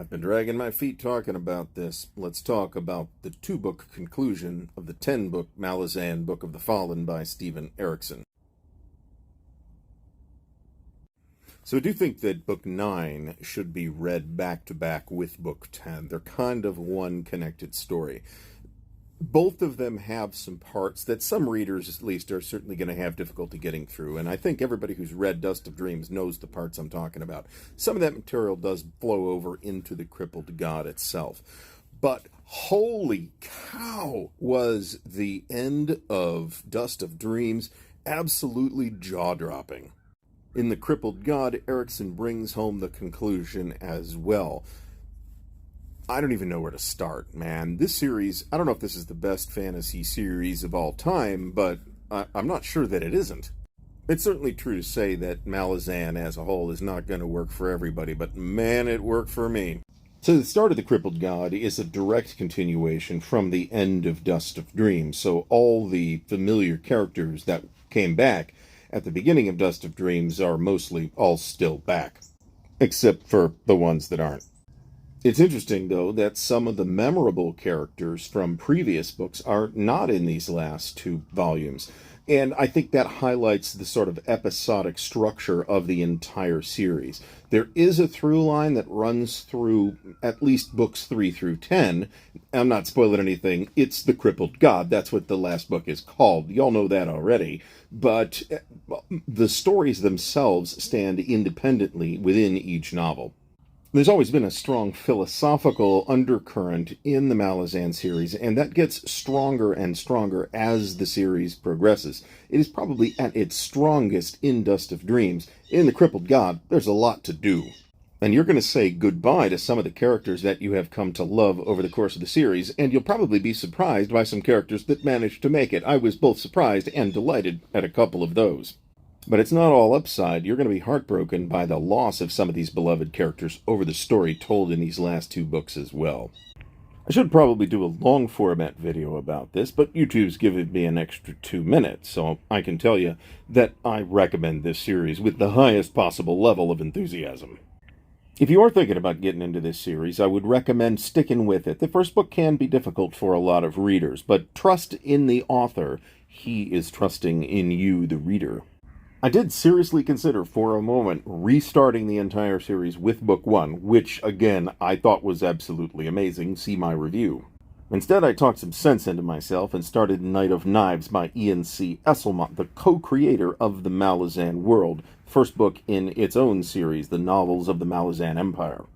I've been dragging my feet talking about this. Let's talk about the two-book conclusion of the 10-book Malazan Book of the Fallen by Steven Erikson. So I do think that Book 9 should be read back-to-back with Book 10. They're kind of one connected story. Both of them have some parts that some readers, at least, are certainly going to have difficulty getting through. And I think everybody who's read Dust of Dreams knows the parts I'm talking about. Some of that material does flow over into the Crippled God itself. But holy cow, was the end of Dust of Dreams absolutely jaw-dropping. In The Crippled God, Erikson brings home the conclusion as well. I don't even know where to start, man. This series, I don't know if this is the best fantasy series of all time, but I'm not sure that it isn't. It's certainly true to say that Malazan as a whole is not going to work for everybody, but man, it worked for me. So the start of The Crippled God is a direct continuation from the end of Dust of Dreams, so all the familiar characters that came back at the beginning of Dust of Dreams are mostly all still back, except for the ones that aren't. It's interesting, though, that some of the memorable characters from previous books are not in these last two volumes, and I think that highlights the sort of episodic structure of the entire series. There is a through line that runs through at least books 3 through 10. I'm not spoiling anything. It's The Crippled God. That's what the last book is called. Y'all know that already. But the stories themselves stand independently within each novel. There's always been a strong philosophical undercurrent in the Malazan series, and that gets stronger and stronger as the series progresses. It is probably at its strongest in Dust of Dreams. In The Crippled God, there's a lot to do. And you're going to say goodbye to some of the characters that you have come to love over the course of the series, and you'll probably be surprised by some characters that managed to make it. I was both surprised and delighted at a couple of those. But it's not all upside. You're going to be heartbroken by the loss of some of these beloved characters over the story told in these last two books as well. I should probably do a long format video about this, but YouTube's given me an extra 2 minutes, so I can tell you that I recommend this series with the highest possible level of enthusiasm. If you are thinking about getting into this series, I would recommend sticking with it. The first book can be difficult for a lot of readers, but trust in the author. He is trusting in you, the reader. I did seriously consider for a moment restarting the entire series with Book 1, which, again, I thought was absolutely amazing. See my review. Instead, I talked some sense into myself and started Night of Knives by Ian C. Esselmont, the co-creator of the Malazan world, first book in its own series, The Novels of the Malazan Empire.